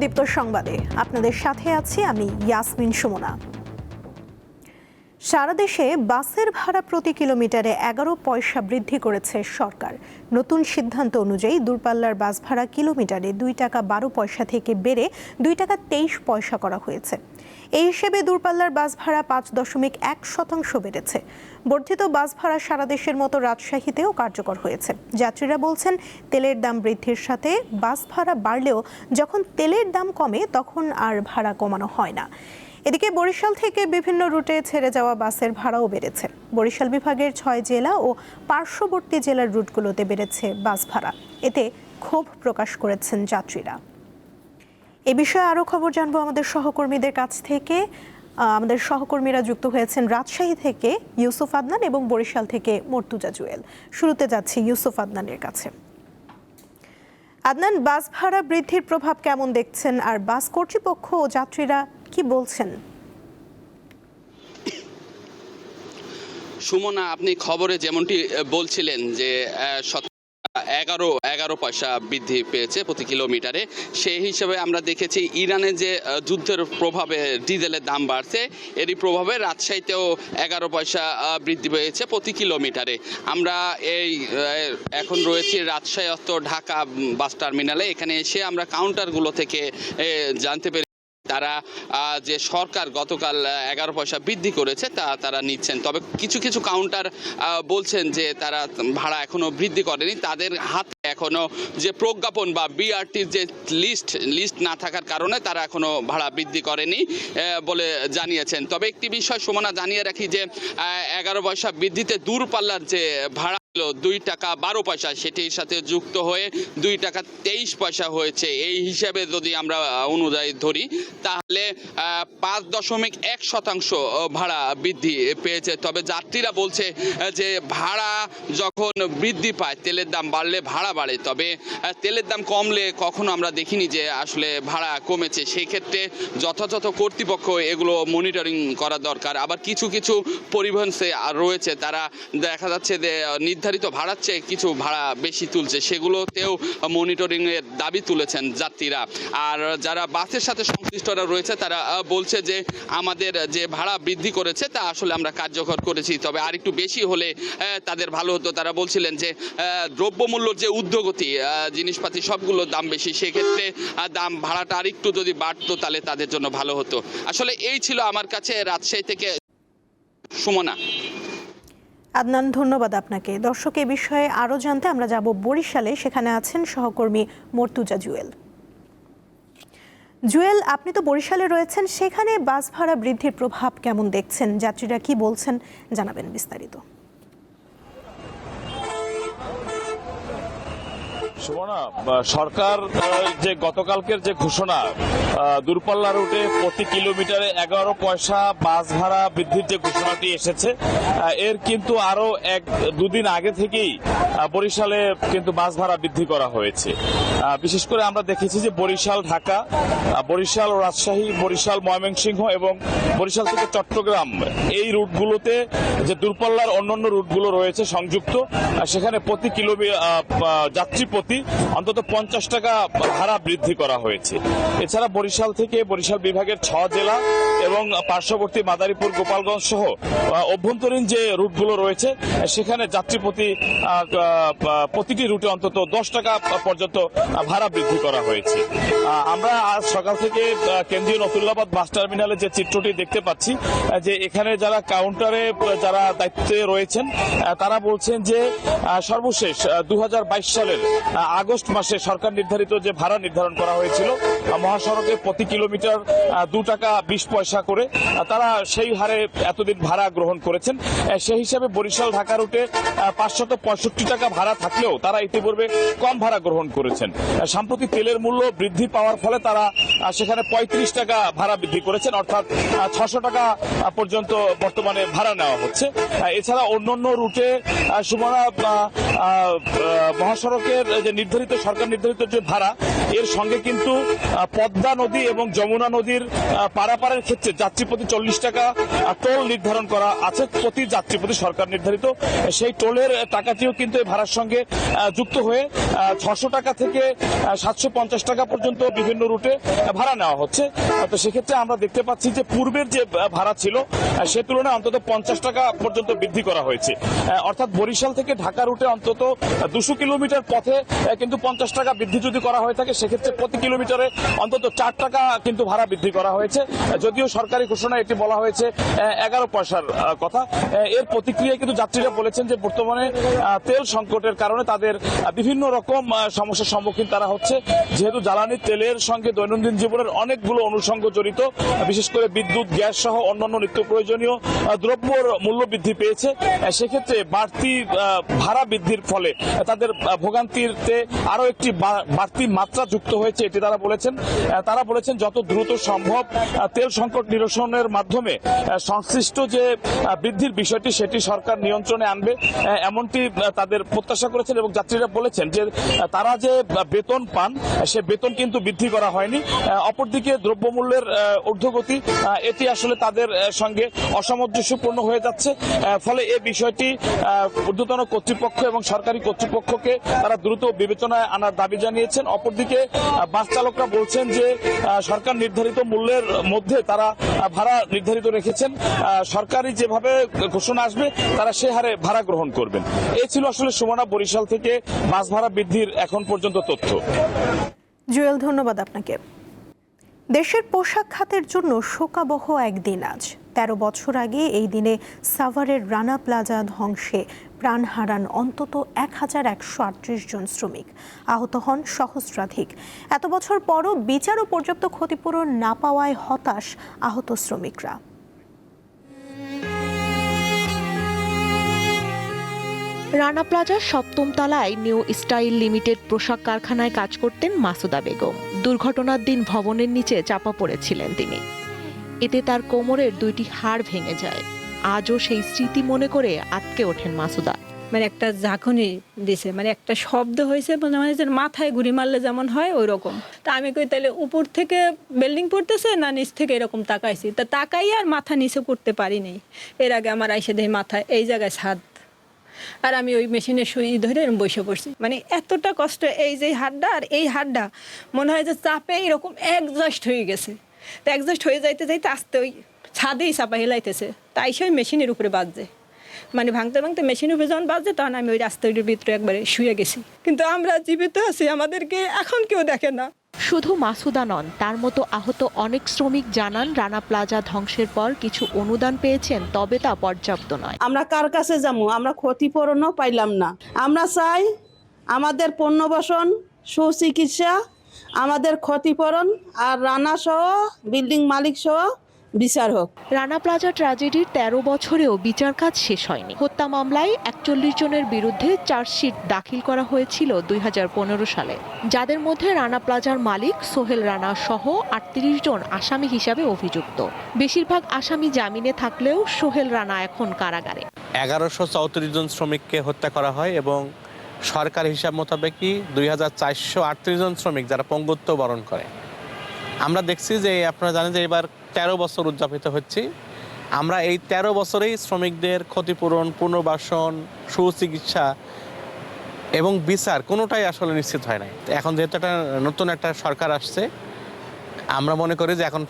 প্রদীপ্ত সংবাদে আপনাদের সাথে আছি আমি ইয়াসমিন সুমনা। সারা দেশে বাসের ভাড়া প্রতি কিলোমিটারে 11 পয়সা বৃদ্ধি করেছে সরকার। নতুন সিদ্ধান্ত অনুযায়ী দূরপাল্লার বাস ভাড়া কিলোমিটারে 2 টাকা 12 পয়সা থেকে বেড়ে 2 টাকা 23 পয়সা করা হয়েছে। এই হিসেবে দূরপাল্লার বাস ভাড়া 5.1% বেড়েছে। বর্ধিত বাস ভাড়া সারা দেশের মতো রাজশাহীতেও কার্যকর হয়েছে। যাত্রীরা বলছেন, তেলের দাম বৃদ্ধির সাথে বাস ভাড়া বাড়লেও যখন তেলের দাম কমে তখন আর ভাড়া কমানো হয় না। এদিকে বরিশাল থেকে বিভিন্ন রুটে ছেড়ে যাওয়া বাসের ভাড়াও বেড়েছে। বরিশাল বিভাগের 6 জেলা ও পার্শ্ববর্তী জেলার রুটগুলোতে বেড়েছে বাস ভাড়া। এতে ক্ষোভ প্রকাশ করেছেন যাত্রীরা। এ বিষয়ে আরও খবর জানবো আমাদের সহকর্মীদের কাছ থেকে। আমাদের সহকর্মীরা যুক্ত হয়েছেন রাজশাহী থেকে ইউসুফ আদনান এবং বরিশাল থেকে মর্তুজা জুয়েল। শুরুতে যাচ্ছি ইউসুফ আদনানের কাছে। আদনান, বাস ভাড়া বৃদ্ধির প্রভাব কেমন দেখছেন, আর বাস কর্তৃপক্ষ ও যাত্রীরা কি বলছেন? সুমনা, আপনি খবরে যেমনটি বলছিলেন যে 11 পয়সা বৃদ্ধি পেয়েছে প্রতি কিলোমিটারে। সেই হিসাবে আমরা দেখেছি ইরানের যে যুদ্ধের প্রভাবে ডিজেলের দাম বাড়ছে, এরই প্রভাবে রাজশাহীতেও 11 পয়সা বৃদ্ধি পেয়েছে প্রতি কিলোমিটারে। আমরা এখন রয়েছি রাজশাহী ঢাকা বাস টার্মিনালে। এখানে এসে আমরা কাউন্টারগুলো থেকে জানতে পেরেছি তারা যে সরকার গতকাল 11 পয়সা বৃদ্ধি করেছে তারা নিচ্ছেন। তবে কিছু কিছু কাউন্টার বলছেন যে তারা ভাড়া এখনো বৃদ্ধি করেনি, তাদের হাতে এখনো যে প্রজ্ঞাপন বা বিআরটির যে লিস্ট না থাকার কারণে তারা এখনো ভাড়া বৃদ্ধি করেনি বলে জানিয়েছেন। তবে একটি বিষয় সুমনা জানিয়ে রাখি যে 11 পয়সা বৃদ্ধিতে দূরপাল্লার যে ভাড়া 2 টাকা 12 পয়সা সেটির সাথে যুক্ত হয়ে 2 টাকা 23 পয়সা হয়েছে। এই হিসাবে যদি আমরা অনুযায়ী ধরি তাহলে 5.1% ভাড়া বৃদ্ধি পেয়েছে। তবে যাত্রীরা বলছে যে ভাড়া যখন বৃদ্ধি পায়, তেলের দাম বাড়লে ভাড়া বাড়ে, তবে তেলের দাম কমলে কখনো আমরা দেখিনি যে আসলে ভাড়া কমেছে। সেই ক্ষেত্রে যথাযথ কর্তৃপক্ষ এগুলো মনিটরিং করা দরকার। আবার কিছু কিছু পরিবহন রয়েছে তারা দেখা যাচ্ছে যে নির্ধারিত ভাড়ার চেয়ে কিছু ভাড়া বেশি তুলছে, সেগুলোতেও মনিটরিংয়ের দাবি তুলেছেন যাত্রীরা। আর যারা বাসের সাথে সংশ্লিষ্টরা রয়েছে তারা বলছে যে আমাদের যে ভাড়া বৃদ্ধি করেছে তা আসলে আমরা কার্যকর করেছি, তবে আর একটু বেশি হলে তাদের ভালো হতো। তারা বলছিলেন যে দ্রব্যমূল্যর যে ঊর্ধ্বগতি, জিনিসপাতি সবগুলোর দাম বেশি, সেক্ষেত্রে দাম ভাড়াটা আর একটু যদি বাড়তো তাহলে তাদের জন্য ভালো হতো। আসলে এই ছিল আমার কাছে রাজশাহী থেকে সুমনা। আদনান, ধন্যবাদ আপনাকে। দর্শক, এই বিষয়ে আরও জানতে আমরা যাব বরিশালে। সেখানে আছেন সহকর্মী মর্তুজা জুয়েল। জুয়েল, আপনি তো বরিশালে রয়েছেন, সেখানে বাস ভাড়া বৃদ্ধির প্রভাব কেমন দেখছেন, যাত্রীরা কি বলছেন, জানাবেন বিস্তারিত। সুমনা, সরকার যে গতকালকের যে ঘোষণা দূরপাল্লা রুটে প্রতি কিলোমিটারে 11 পয়সা বাস ভাড়া বৃদ্ধির যে ঘোষণাটি এসেছে, এর কিন্তু আরো 1-2 দিন আগে থেকেই বরিশালে কিন্তু বাস ভাড়া বৃদ্ধি করা হয়েছে। বিশেষ করে আমরা দেখেছি যে বরিশাল ঢাকা, বরিশাল রাজশাহী, বরিশাল ময়মনসিংহ এবং বরিশাল থেকে চট্টগ্রাম, এই রুটগুলোতে যে দূরপাল্লার অন্যান্য রুটগুলো রয়েছে সংযুক্ত, সেখানে প্রতি যাত্রী প্রতি অন্তত 50 টাকা ভাড়া বৃদ্ধি করা হয়েছে। এছাড়া বরিশাল থেকে বরিশাল বিভাগের 6 জেলা এবং পার্শ্ববর্তী মাদারীপুর, গোপালগঞ্জ সহ অভ্যন্তরীণ যে রুটগুলো রয়েছে সেখানে যাত্রী প্রতিটি রুটে অন্তত 10 টাকা পর্যন্ত ভাড়া বৃদ্ধি করা হয়েছে। আমরা আজ সকাল থেকে কেন্দ্রীয় নতুল্লাবাদ বাস টার্মিনালে যে চিত্রটি দেখতে পাচ্ছি, যে এখানে যারা কাউন্টারে যারা দায়িত্বে রয়েছেন তারা বলছেন যে সর্বশেষ 2022 সালের আগস্ট মাসে সরকার নির্ধারিত যে ভাড়া নির্ধারণ করা হয়েছিল মহাসড়কে প্রতি কিলোমিটার 2 টাকা 20 পয়সা করে, তারা সেই হারে এতদিন ভাড়া গ্রহণ করেছেন। সেই হিসাবে বরিশাল ঢাকা রুটে 565 টাকা ভাড়া থাকলেও তারা ইতিপূর্বে কম ভাড়া গ্রহণ করেছেন। সাম্প্রতিক তেলের মূল্য বৃদ্ধি পাওয়ার ফলে তারা সেখানে 35 টাকা ভাড়া বৃদ্ধি করেছেন, অর্থাৎ 600 টাকা পর্যন্ত বর্তমানে ভাড়া নেওয়া হচ্ছে। এছাড়া অন্যান্য রুটে সুমনা মহাসড়কের যে নির্ধারিত সরকার নির্ধারিত যে ভাড়া, এর সঙ্গে কিন্তু পদ্মা নদী এবং যমুনা নদীর পারাপারের ক্ষেত্রে যাত্রী প্রতি 40 টাকা টোল নির্ধারণ করা আছে। প্রতি যাত্রী প্রতি সরকার নির্ধারিত সেই টোলের টাকাটিও কিন্তু এই ভাড়ার সঙ্গে যুক্ত হয়ে 600 টাকা থেকে 750 টাকা পর্যন্ত বিভিন্ন রুটে ভাড়া নেওয়া হচ্ছে। তো সেক্ষেত্রে আমরা দেখতে পাচ্ছি যে পূর্বের যে ভাড়া ছিল সে তুলনায় অন্তত 50 টাকা পর্যন্ত বৃদ্ধি করা হয়েছে। অর্থাৎ বরিশাল থেকে ঢাকা রুটে অন্তত 200 কিলোমিটার পথে কিন্তু 50 টাকা বৃদ্ধি যদি করা হয়ে থাকে, সেক্ষেত্রে প্রতি কিলোমিটারে অন্তত 4 টাকা কিন্তু ভাড়া বৃদ্ধি করা হয়েছে। যদিও সরকারি ঘোষণা এটি বলা হয়েছে 11 পয়সার কথা। এর প্রতিক্রিয়ায় কিন্তু যাত্রীরা বলেছেন যে বর্তমানে তেল সংকটের কারণে তাদের বিভিন্ন রকম সমস্যার সম্মুখীন তারা হচ্ছে। যেহেতু জ্বালানি তেলের সঙ্গে দৈনন্দিন জীবনের অনেকগুলো অনুষঙ্গ জড়িত, বিশেষ করে বিদ্যুৎ, গ্যাস সহ অন্যান্য নিত্য প্রয়োজনীয় দ্রব্যর মূল্য বৃদ্ধি পেয়েছে। সেক্ষেত্রে বাড়তি ভাড়া বৃদ্ধির ফলে তাদের ভোগান্তিতে আরো একটি বাড়তি মাত্রা যুক্ত হয়েছে, এটি তারা বলেছেন। তারা বলেছেন যত দ্রুত সম্ভব তেল সংকট নিরসনের মাধ্যমে সংশ্লিষ্ট যে বৃদ্ধির বিষয়টি সেটি সরকার নিয়ন্ত্রণে আনবে, এমনটি তাদের প্রত্যাশা করেছেন। এবং যাত্রীরা বলেছেন যে তারা যে বেতন পান সে বেতন কিন্তু বৃদ্ধি করা হয়নি। অপরদিকে দ্রব্যমূল্যের ঊর্ধ্বগতি এটি আসলে তাদের সঙ্গে অসামঞ্জস্যপূর্ণ হয়ে যাচ্ছে। ফলে এই বিষয়টি ঊর্ধ্বতন কর্তৃপক্ষ এবং সরকারি কর্তৃপক্ষকে তারা দ্রুত বিবেচনায় আনার দাবি জানিয়েছেন। অপরদিকে বাস চালকরা বলছেন যে সরকার নির্ধারিত মূল্যের মধ্যে তারা ভাড়া নির্ধারিত রেখেছেন, সরকারি যেভাবে ঘোষণা আসবে তারা সে হারে ভাড়া গ্রহণ করবেন। এই ছিল আসলে সুমনা বরিশাল থেকে বাস ভাড়া বৃদ্ধির এখন পর্যন্ত তথ্য। জুয়েল, ধন্যবাদ আপনাকে। দেশের পোশাক খাতের জন্য শোকাবহ একদিন আজ। 13 বছর আগে এই দিনে সাভারের রানা প্লাজা ধ্বংসে প্রাণ হারান অন্তত 1138 জন শ্রমিক, আহত হন সহস্রাধিক। এত বছর পরও বিচার ও পর্যাপ্ত ক্ষতিপূরণ না পাওয়ায় হতাশ আহত শ্রমিকরা। রানা প্লাজার 7ম তলায় নিউ স্টাইল লিমিটেড পোশাক কারখানায় কাজ করতেন মাসুদা বেগম। দুর্ঘটনার দিন ভবনের নিচে চাপা পড়েছিলেন তিনি। এতে তার কোমরের 2টি হাড় ভেঙে যায়। আজও সেই স্মৃতি মনে করে আটকে ওঠেন মাসুদা। মানে একটা ঝাঁকুনি দিছে, মানে একটা শব্দ হয়েছে, মানে যে মাথায় গুড়ি মারলে যেমন হয় ওই রকম। তা আমি কই তাহলে উপর থেকে বিল্ডিং পড়তেছে না নিচ থেকে এরকম তাকাইছি, তা তাকাই আর মাথা নিচে করতে পারিনি। এর আগে আমার আইসে দেয় মাথায় এই জায়গায় ছাদ, আর আমি ওই মেশিনের সুই ধরে বসে পড়ছি। মানে এতটা কষ্ট, এই যে হাড়টা আর এই হাড়টা মনে হয় যে চাপে এরকম অ্যাডজাস্ট হয়ে গেছে। তো অ্যাডজাস্ট হয়ে যাইতে যাইতে আস্তে ওই ছাদেই চাপা হেলাইতেছে, তাই সে মেশিনের উপরে বাজছে। মানে ভাঙতে ভাঙতে মেশিনের উপরে যখন বাজছে তখন আমি ওই রাস্তার ভিতরে একবারে শুয়ে গেছি। কিন্তু আমরা জীবিত আছি, আমাদেরকে এখন কেউ দেখে না। শুধু মাসুদা নন, তার মতো আহত অনেক শ্রমিক জানান রানা প্লাজা ধ্বংসের পর কিছু অনুদান পেয়েছেন, তবে তা পর্যাপ্ত নয়। আমরা কার কাছে যাবো? আমরা ক্ষতিপূরণও পাইলাম না। আমরা চাই আমাদের পুনর্বাসন, সুচিকিৎসা, আমাদের ক্ষতিপূরণ আর রানা সহ বিল্ডিং মালিক সহ বিচার হোক। রানা প্লাজা ট্র্যাজেডির 13 বছরেও বিচার কাজ শেষ হয়নি। হত্যা মামলায় 41 জনের বিরুদ্ধে চার্জশিট দাখিল করা হয়েছিল 2015 সালে, যাদের মধ্যে রানা প্লাজার মালিক সোহেল রানা সহ 38 জন আসামি হিসাবে অভিযুক্ত। বেশিরভাগ আসামি জামিনে থাকলেও সোহেল রানা এখন কারাগারে। 1134 জন শ্রমিককে হত্যা করা হয় এবং সরকারি হিসাব মোতাবেকই 2438 জন শ্রমিক যারা পঙ্গুত্ব বরণ করে। আমরা দেখছি যে আপনারা জানেন যে এবার 13 বছর উদযাপিত হচ্ছে। আমরা এই 13 বছরেই শ্রমিকদের ক্ষতিপূরণ, পুনর্বাসন, সুচিকিৎসা এবং বিচার কোনোটাই আসলে নিশ্চিত হয় নাই। এখন যেহেতু নতুন একটা সরকার আসছে, আমরা মনে করি যে এখন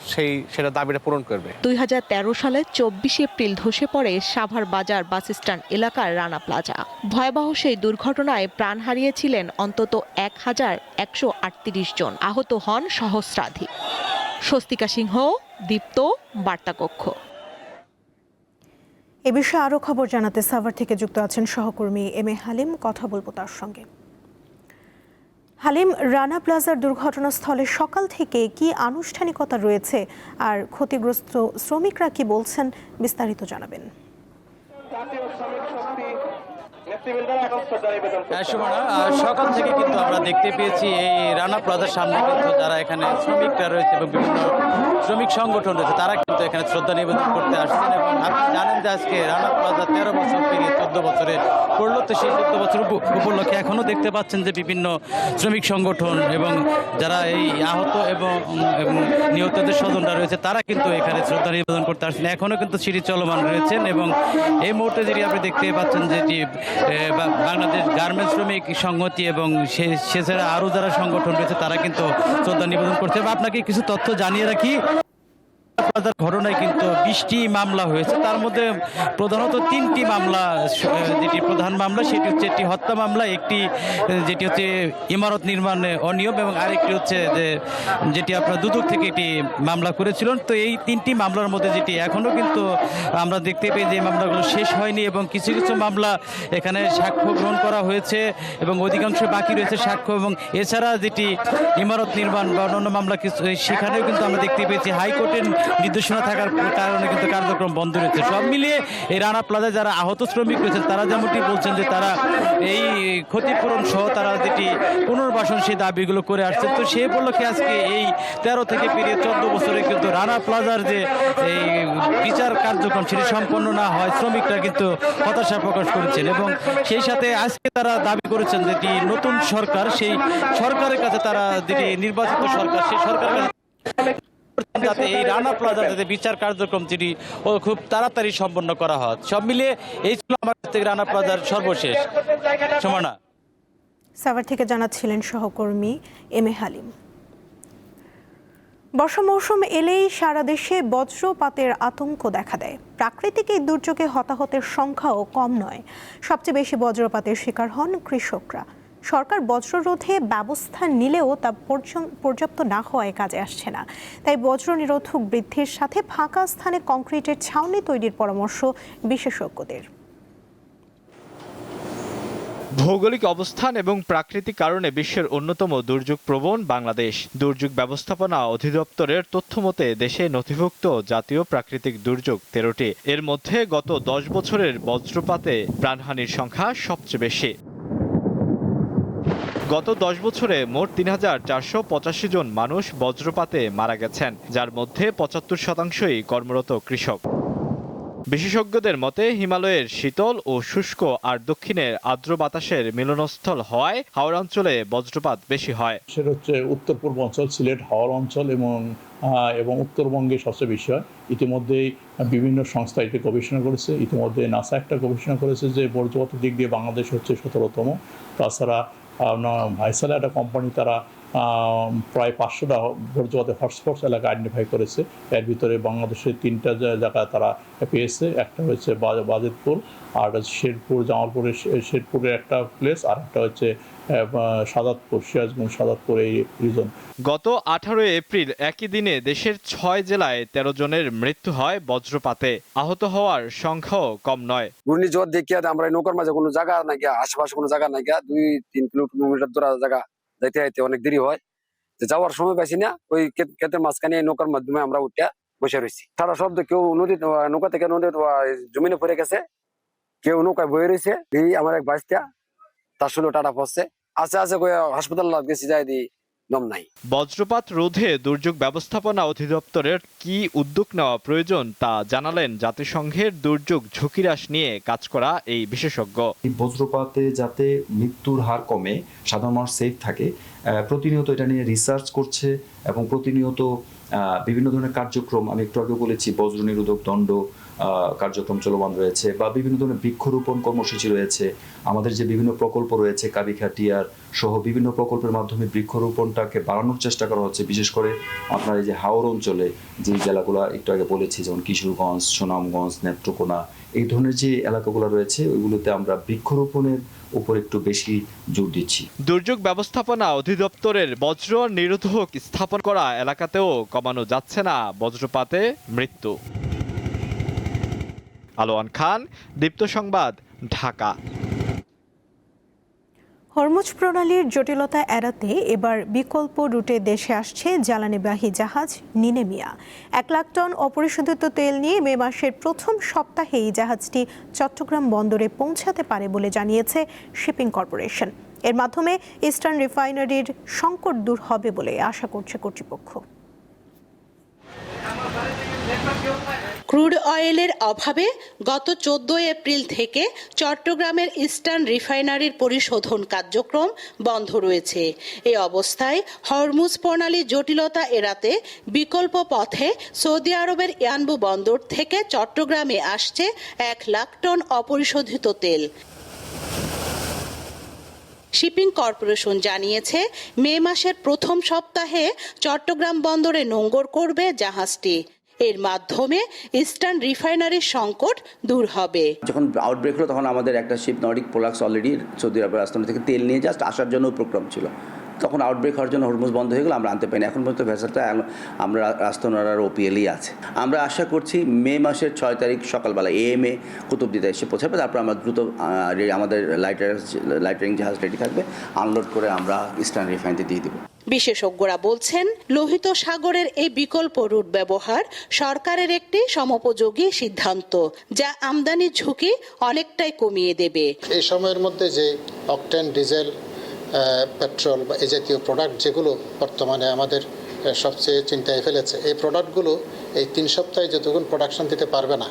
সেটা দাবিটা পূরণ করবে। 2013 সালে 24 এপ্রিল ধসে পড়ে সাভার বাজার বাস স্ট্যান্ড এলাকার রানা প্লাজা। ভয়াবহ সেই দুর্ঘটনায় প্রাণ হারিয়েছিলেন অন্তত 1138 জন, আহত হন সহস্রাধিক। স্বস্তিকা সিংহ, দীপ্ত, বার্তাকক্ষ। এ বিষয়ে আরও খবর জানাতে সাভার থেকে যুক্ত আছেন সহকর্মী এম এ হালিম। কথা বলবো তার সঙ্গে। হালিম, রানা প্লাজার দুর্ঘটনাস্থলে সকাল থেকে কি আনুষ্ঠানিকতা রয়েছে আর ক্ষতিগ্রস্ত শ্রমিকরা কি বলছেন, বিস্তারিত জানাবেন। সুমনা, সকাল থেকে কিন্তু আমরা দেখতে পেয়েছি এই রানা প্লাজার সামনে কিন্তু যারা এখানে শ্রমিকরা রয়েছে এবং বিভিন্ন শ্রমিক সংগঠন রয়েছে তারা কিন্তু এখানে শ্রদ্ধা নিবেদন করতে আসছেন। এবং আপনি জানেন যে আজকে রানা প্লাজা 13 বছর পেরিয়ে 14 বছরে পড়লো, তো সেই 14 বছর উপলক্ষে এখনো দেখতে পাচ্ছেন যে বিভিন্ন শ্রমিক সংগঠন এবং যারা এই আহত এবং নিহতদের স্বজনরা রয়েছে তারা কিন্তু এখানে শ্রদ্ধা নিবেদন করতে আসছেন। এখনো কিন্তু সিঁড়ি চলমান রয়েছেন এবং এই মুহূর্তে যেটি আপনি দেখতে পাচ্ছেন যেটি বাংলাদেশ গার্মেন্টস শ্রমিক সংহতি এবং সেছাড়া আরও যারা সংগঠন রয়েছে তারা কিন্তু শ্রদ্ধা নিবেদন করছে। আপনাকে কিছু তথ্য জানিয়ে রাখি, ঘটনায় কিন্তু 20টি মামলা হয়েছে, তার মধ্যে প্রধানত 3টি মামলা, যেটি প্রধান মামলা সেটি হচ্ছে একটি হত্যা মামলা, একটি যেটি হচ্ছে ইমারত নির্মাণে অনিয়ম এবং আরেকটি হচ্ছে যেটি আপনার দুদক থেকে একটি মামলা করেছিলেন। তো এই 3টি মামলার মধ্যে যেটি এখনও কিন্তু আমরা দেখতে পাই যে মামলাগুলো শেষ হয়নি এবং কিছু কিছু মামলা এখানে সাক্ষ্য গ্রহণ করা হয়েছে এবং অধিকাংশ বাকি রয়েছে সাক্ষ্য। এবং এছাড়া যেটি ইমারত নির্মাণ বা অন্যান্য মামলা কিছু সেখানেও কিন্তু আমরা দেখতে পেয়েছি হাইকোর্টের নির্দেশনা থাকার কারণে কিন্তু কার্যক্রম বন্ধ রয়েছে। সব মিলিয়ে এই রানা প্লাজায় যারা আহত শ্রমিক রয়েছেন তারা যেমনটি বলছেন যে তারা এই ক্ষতিপূরণ সহ তারা যেটি পুনর্বাসন সেই দাবিগুলো করে আসছেন। তো সেই উপলক্ষে আজকে এই 13 থেকে পেরিয়ে 14 বছরে কিন্তু রানা প্লাজার যে এই বিচার কার্যক্রম সেটি সম্পন্ন না হয় শ্রমিকরা কিন্তু হতাশা প্রকাশ করেছেন এবং সেই সাথে আজকে তারা দাবি করেছেন যেটি নতুন সরকার, সেই সরকারের কাছে তারা যেটি নির্বাচিত সরকার সেই সরকারের যাতে এই রানা প্লাজা যাতে বিচার কার্যক্রম যেটি খুব তাড়াতাড়ি সম্পন্ন করা হয়। সব মিলিয়ে এই ছিল আমার থেকে রানা প্লাজার সর্বশেষ। সমানা সাভার থেকে জানাচ্ছিলেন সহকর্মী এম এ হালিম। বর্ষা মৌসুম এলেই সারা দেশে বজ্রপাতের আতঙ্ক দেখা দেয়। প্রাকৃতিক এই দুর্যোগে হতাহতের সংখ্যাও কম নয়। সবচেয়ে বেশি বজ্রপাতের শিকার হন কৃষকরা। সরকার বজ্র রোধে ব্যবস্থা নিলেও তা পর্যাপ্ত না হওয়ায় কাজে আসছে না। তাই বজ্র নিরোধক বৃদ্ধির সাথে ফাঁকা স্থানে কংক্রিটের ছাউনি তৈরির পরামর্শ বিশেষজ্ঞদের। ভৌগোলিক অবস্থান এবং প্রাকৃতিক কারণে বিশ্বের অন্যতম দুর্যোগ প্রবণ বাংলাদেশ। দুর্যোগ ব্যবস্থাপনা অধিদপ্তরের তথ্যমতে দেশে নথিভুক্ত জাতীয় প্রাকৃতিক দুর্যোগ 13টি। এর মধ্যে গত 10 বছরের বজ্রপাতে প্রাণহানির সংখ্যা সবচেয়ে বেশি। গত 10 বছরে মোট 3485 জন মানুষ বজ্রপাতে মারা গেছেন, যার মধ্যে 75%ই কর্মরত কৃষক। বিশেষজ্ঞদের মতে হিমালয়ের শীতল ও শুষ্ক আর দক্ষিণের আর্দ্র বাতাসের মিলনস্থল হওয়ায় হাওড় অঞ্চলে বজ্রপাত বেশি হয়। সেটা হচ্ছে উত্তর পূর্ব অঞ্চল, সিলেট, হাওড় অঞ্চল এবং উত্তরবঙ্গে সবচেয়ে বেশি হয়। ইতিমধ্যেই বিভিন্ন সংস্থা এটি গবেষণা করেছে। ইতিমধ্যে নাসা একটা গবেষণা করেছে যে বজ্রপাতের দিক দিয়ে বাংলাদেশ হচ্ছে 17তম। তাছাড়া ভাইসালা একটা কোম্পানি তারা প্রায় 500টা বজ্রপাতে হটস্পট এলাকা আইডেন্টিফাই করেছে। এর ভিতরে বাংলাদেশের 3টা জায়গায় তারা পেয়েছে। একটা হচ্ছে বাজিতপুর, আর শেরপুর, জামালপুরের শেরপুরের একটা প্লেস, আর একটা হচ্ছে সাদাতপুর, সিরাজগঞ্জ সাদাতপুর এই রিজন। গত 18 এপ্রিল একই দিনে দেশের 6 জেলায় 13 জনের মৃত্যু হয় বজ্রপাতে। আহত হওয়ার সংখ্যাও কম নয়। ঘূর্ণিঝড় দেখিয়া আমরা নৌকার মাঝে কোনো জায়গা নাই গিয়া, আশেপাশে কোনো জায়গা নাই গিয়া, 2-3 কিলোমিটার দূরে জায়গা যাইতে যাইতে অনেক দেরি হয়। যাওয়ার সময় পাইছি না, ওই ক্ষেতের মাঝখানে নৌকার মাধ্যমে আমরা উঠিয়া বসে রয়েছি। সারা শব্দ কেউ নৌকা থেকে নদীর জমিনে পড়ে গেছে, কেউ নৌকায় বয়ে রয়েছে। এই আমার এক বাইশটা তার 16 টাটা পড়ছে, আছে হাসপাতাল গেছি, যাই দিই দম নাই। বজ্রপাত রোধে দুর্যোগ ব্যবস্থাপনা অধিদপ্তরের কি উদ্যোগ নেওয়া প্রয়োজন তা জানালেন জাতিসংঘের দুর্যোগ ঝুঁকি হ্রাস নিয়ে কাজ করা এই বিশেষজ্ঞ। বজ্রপাতে যাতে মৃত্যুর হার কমে, সাধারণ মানুষ সেফ থাকে, প্রতিনিয়ত এটা নিয়ে রিসার্চ করছে এবং প্রতিনিয়ত বিভিন্ন ধরনের কার্যক্রম, আমি একটু আগে বলেছি বজ্র নিরোধক দণ্ড কার্যক্রম চলমান রয়েছে বা বিভিন্ন ধরনের বৃক্ষরোপণ কর্মসূচি রয়েছে। আমাদের যে বিভিন্ন প্রকল্প রয়েছে কাবিখাটিয়ার সহ বিভিন্ন প্রকল্পের মাধ্যমে বৃক্ষরোপণটাকে বাড়ানোর চেষ্টা করা হচ্ছে। বিশেষ করে আপনার এই যে হাওড় অঞ্চলে যে জেলাগুলো একটু আগে বলেছি, যেমন কিশোরগঞ্জ, সুনামগঞ্জ, নেত্রকোনা, এই ধরনের যে এলাকাগুলো রয়েছে ওইগুলোতে আমরা বৃক্ষরোপণের উপর একটু বেশি জোর দিচ্ছি। দুর্যোগ ব্যবস্থাপনা অধিদপ্তরের বজ্র নিরোধক স্থাপন করা এলাকাতেও কমানো যাচ্ছে না বজ্রপাতে মৃত্যু। আলোয়ান খান, দীপ্ত সংবাদ, ঢাকা। হরমুজ প্রণালীর জটিলতা এড়াতে এবার বিকল্প রুটে দেশে আসছে জ্বালানিবাহী জাহাজ নিনেমিয়া। 1 লাখ টন অপরিশোধিত তেল নিয়ে মে মাসের প্রথম সপ্তাহেই জাহাজটি চট্টগ্রাম বন্দরে পৌঁছাতে পারে বলে জানিয়েছে শিপিং কর্পোরেশন। এর মাধ্যমে ইস্টার্ন রিফাইনারির সংকট দূর হবে বলে আশা করছে কর্তৃপক্ষ। ক্রুড অয়েলের অভাবে গত 14 এপ্রিল থেকে চট্টগ্রামের ইস্টার্ন রিফাইনারির পরিশোধন কার্যক্রম বন্ধ রয়েছে। এই অবস্থায় হরমুজ প্রণালীর জটিলতা এড়াতে বিকল্প পথে সৌদি আরবের ইয়ানবু বন্দর থেকে চট্টগ্রামে আসছে 1 লাখ টন অপরিশোধিত তেল। শিপিং কর্পোরেশন জানিয়েছে মে মাসের প্রথম সপ্তাহে চট্টগ্রাম বন্দরে নোঙর করবে জাহাজটি। এর মাধ্যমে ইস্টার্ন রিফাইনারির সংকট দূর হবে। যখন আউটব্রেক হলো তখন আমাদের একটা sheep Nordic Pollux already Saudi আরবের রাজধানী থেকে তেল নিয়ে জাস্ট আসার জন্য উপক্রম ছিল। তখন আউটব্রেক হওয়ার জন্য হরমুজ বন্ধ হয়ে গেলো, আমরা আনতে পারিনি। এখন পর্যন্ত ভেসেলটা আমরা রাজধানীর ওপিএলই আছে। আমরা আশা করছি মে মাসের 6 তারিখ সকালবেলা AM-এ কুতুবদিতে এসে পৌঁছাবে। তারপর আমরা দ্রুত আমাদের লাইটারিং জাহাজ রেডি থাকবে, আনলোড করে আমরা ইস্টার্ন রিফাইনারিতে দিয়ে দেবো। বিশেষজ্ঞরা বলছেন, লোহিত সাগরের এই বিকল্প রুট ব্যবহার সরকারের একটি সমোপযোগী সিদ্ধান্ত, যা আমদানির ঝুঁকি অনেকটাই কমিয়ে দেবে। এই সময়ের মধ্যে যে অকটেন, ডিজেল, পেট্রোল বা এই জাতীয় প্রোডাক্ট যেগুলো বর্তমানে আমাদের সবচেয়ে চিন্তায় ফেলেছে, এই প্রোডাক্টগুলো এই 3 সপ্তাহে যতক্ষণ প্রোডাকশন দিতে পারবে না,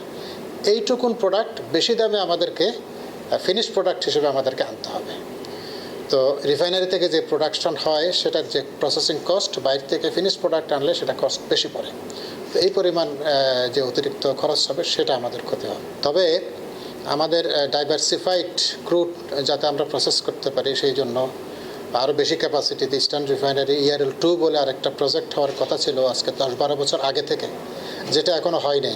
এইটুকুন প্রোডাক্ট বেশি দামে আমাদেরকে ফিনিশ প্রোডাক্ট হিসেবে আমাদেরকে আনতে হবে। তো রিফাইনারি থেকে যে প্রোডাকশন হয় সেটার যে প্রসেসিং কস্ট, বাইরে থেকে ফিনিশ প্রোডাক্ট আনলে সেটা কস্ট বেশি পড়ে। তো এই পরিমাণ যে অতিরিক্ত খরচ হবে সেটা আমাদের ক্ষতি হবে। তবে আমাদের ডাইভার্সিফাইড ক্রুড যাতে আমরা প্রসেস করতে পারি, সেই জন্য আরও বেশি ক্যাপাসিটিতে ইস্টার্ন রিফাইনারি ERL2 বলে আরেকটা প্রজেক্ট হওয়ার কথা ছিল আজকে 10-12 বছর আগে থেকে, যেটা এখনো হয়নি।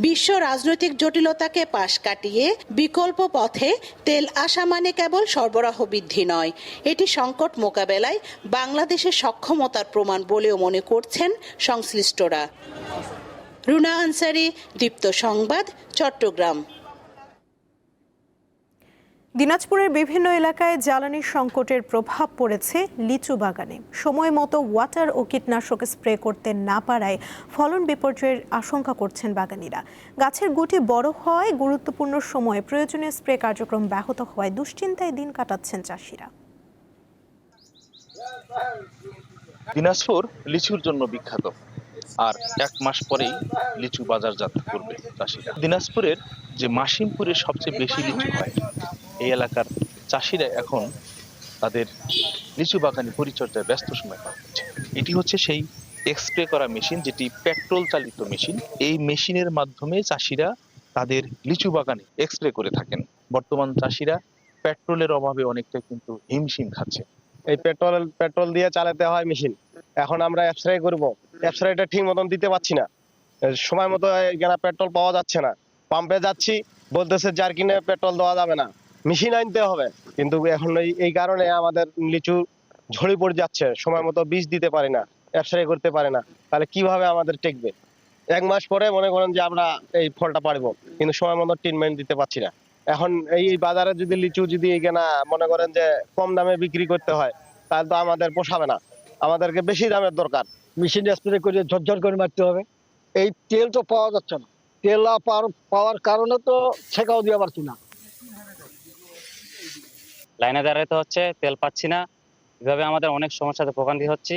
বিশ্ব রাজনৈতিক জটিলতাকে পাশ কাটিয়ে বিকল্প পথে তেল আসা মানে কেবল সরবরাহ বৃদ্ধি নয়, এটি সংকট মোকাবেলায় বাংলাদেশের সক্ষমতার প্রমাণ বলেও মনে করছেন সংশ্লিষ্টরা। রুনা আনসারি, দীপ্ত সংবাদ, চট্টগ্রাম। দিনাজপুরের বিভিন্ন এলাকায় জ্বালানি সংকটের প্রভাব পড়েছে লিচু বাগানে। সময় মতো ওয়াটার ও কীটনাশক স্প্রে করতে না পারায় ফলন বিপর্যয়ের আশঙ্কা করছেন বাগানীরা। গাছের গুটি বড় হওয়ায় গুরুত্বপূর্ণ সময়ে প্রয়োজনীয় স্প্রে কার্যক্রম ব্যাহত হওয়ায় দুশ্চিন্তায় দিন কাটাচ্ছেন চাষিরা। দিনাজপুর লিচুর জন্য বিখ্যাত, আর 1 মাস পরেই লিচু বাজারজাত করবে চাষিরা। দিনাজপুরের যে মাসিমপুরের সবচেয়ে বেশি লিচু হয়, এই এলাকার চাষিরা এখন তাদের লিচু বাগানে পরিচর্যায় ব্যস্ত সময় পার করছে। এটি হচ্ছে সেই এক্সপ্রে করা মেশিন, যেটি পেট্রোল চালিত মেশিন। এই মেশিনের মাধ্যমে চাষিরা তাদের লিচু বাগানে এক্সপ্রে করে থাকেন। বর্তমান চাষিরা পেট্রোলের অভাবে অনেকটা কিন্তু হিমশিম খাচ্ছে। এই পেট্রোল দিয়ে চালাতে হয় মেশিন। এখন আমরা স্প্রে করব, স্প্রেটা ঠিক মতন দিতে পারছি না, সময় মতো এখানে পেট্রোল পাওয়া যাচ্ছে না। পাম্পে যাচ্ছি, বলতেছে জারকিনে পেট্রোল দেওয়া যাবে না, মেশিন আনতে হবে। কিন্তু এখন এই কারণে আমাদের লিচু ঝরে পড়ে যাচ্ছে, সময় মতো বীজ দিতে পারি না, স্প্রে করতে পারি না। তাহলে কিভাবে আমাদের টেকবে? 1 মাস পরে মনে করেন যে আমরা এই ফলটা পারবো, কিন্তু সময় মতো ট্রিটমেন্ট দিতে পারছি না। এখন এই বাজারে যদি লিচু যদি এখানে মনে করেন যে কম দামে বিক্রি করতে হয়, তাহলে তো আমাদের পোষাবে না, আমাদেরকে বেশি দামের দরকার। মেশিন স্প্রে করে ঝরঝর করে মারতে হবে। এই তেল তো পাওয়া যাচ্ছে না, তেল না পাওয়ার কারণে তো ছেঁকাও দিয়ে পারছি না, লাইনে দাঁড়াতে হচ্ছে, তেল পাচ্ছি না। এভাবে আমাদের অনেক সমস্যাতে ভোগান্তি হচ্ছে।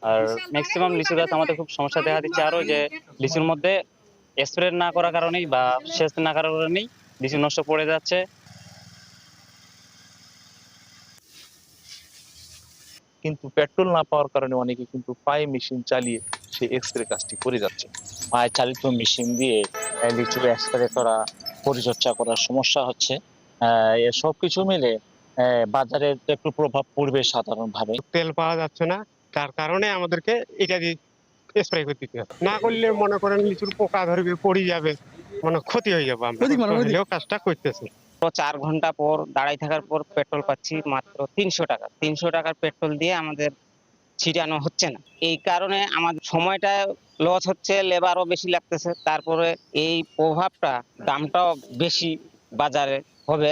আর ম্যাক্সিমাম লিচু গাছ আমাদের খুব সমস্যা দেখা দিচ্ছে। আরো যে লিচুর মধ্যে স্প্রে না করার কারণেই বা সেচ না করার কারণেই লিচু নষ্ট পড়ে যাচ্ছে। কিন্তু পেট্রোল না পাওয়ার কারণে অনেকে কিন্তু পায়ে মেশিন চালিয়ে সেই এক্সপ্রে কাজটি করে যাচ্ছে। পায়ে চালিত মেশিন দিয়ে লিচু স্প্রে করা, পরিচর্যা করার সমস্যা হচ্ছে। সব কিছু মিলে বাজারে একটু প্রভাব পড়বে সাধারণভাবে। তেল পাওয়া যাচ্ছে না, তার কারণে আমাদেরকে এটা দিয়ে স্প্রে করতে হবে। না করলে মনে করেন লিচুর পোকা ধরবে, পড়ে যাবে, মানে ক্ষতি হয়ে যাবে। আমরা কাজটা করতেছি। 4 ঘন্টা পর দাঁড়াই থাকার পর পেট্রোল পাচ্ছি মাত্র 300 টাকা। 300 টাকার পেট্রোল দিয়ে আমাদের ছিটানো হচ্ছে না। এই কারণে আমাদের সময়টা লস হচ্ছে, লেবারও বেশি লাগতেছে। তারপরে এই প্রভাবটা, দামটাও বেশি বাজারে হবে।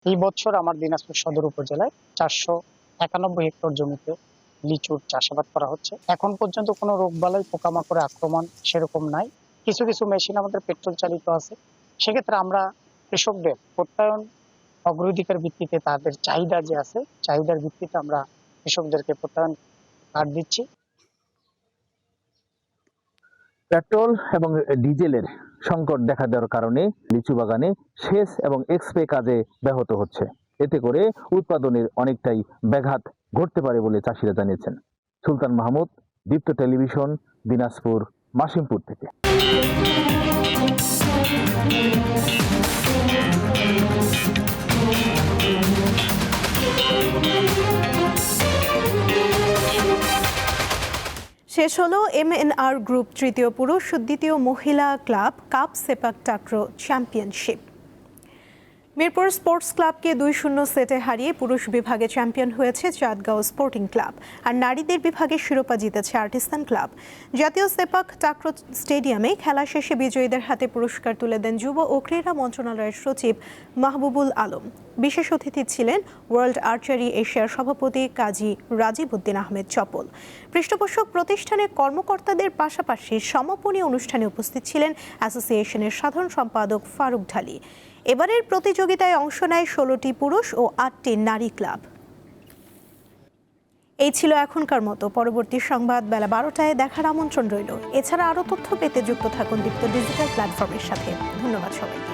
এই বছর আমার দিনাজপুর সদর উপজেলায় 491 হেক্টর জমিতে লিচুর চাষাবাদ করা হচ্ছে। এখন পর্যন্ত কোনো রোগবালাই পোকামাকড়ের আক্রমণ সেরকম নাই। কিছু কিছু মেশিন আমাদের পেট্রোল চালিত আছে। সেক্ষেত্রে আমরা কৃষকদের প্রত্যয়ন অগ্রাধিকার ভিত্তিতে তাদের চাহিদা যে আছে চাহিদার ভিত্তিতে আমরা কৃষকদেরকে প্রত্যয়ন কার্ড দিচ্ছি। পেট্রোল এবং ডিজেলের সংকট দেখা দেওয়ার কারণে লিচু বাগানে সেচ এবং এক্সপ্রে কাজে ব্যাহত হচ্ছে। এতে করে উৎপাদনের অনেকটাই ব্যাঘাত ঘটতে পারে বলে চাষিরা জানিয়েছেন। সুলতান মাহমুদ, দীপ্ত টেলিভিশন, দিনাজপুর, মাসিমপুর থেকে। শেষ হলো MNR গ্রুপ তৃতীয় পুরুষ ও দ্বিতীয় মহিলা club cup sepak takraw championship. Mirpur sports ক্লাবকে 2-0 সেটে হারিয়ে পুরুষ বিভাগে চ্যাম্পিয়ন হয়েছে চাঁদগাঁও স্পোর্টিং ক্লাব, আর নারীদের বিভাগে শিরোপা জিতেছে আর্টিসান ক্লাব। জাতীয় সেপাক টাকরো স্টেডিয়ামে খেলা শেষে বিজয়ীদের হাতে পুরস্কার তুলে দেন যুব ও ক্রীড়া মন্ত্রণালয়ের সচিব মাহবুবুল আলম। বিশেষ অতিথি ছিলেন ওয়ার্ল্ড আর্চারি এশিয়ার সভাপতি কাজী রাজীব উদ্দিন আহমেদ চপল। পৃষ্ঠপোষক প্রতিষ্ঠানের কর্মকর্তাদের পাশাপাশি সমাপনী অনুষ্ঠানে উপস্থিত ছিলেন অ্যাসোসিয়েশনের সাধারণ সম্পাদক ফারুক ঢালি। এবারের প্রতিযোগিতায় অংশ নেয় 16টি পুরুষ ও 8টি নারী ক্লাব। এই ছিল এখনকার মতো। পরবর্তী সংবাদ বেলা 12টায় দেখার আমন্ত্রণ রইল। এছাড়া আরও তথ্য পেতে যুক্ত থাকুন দীপ্ত ডিজিটাল প্ল্যাটফর্মের সাথে। ধন্যবাদ সবাইকে।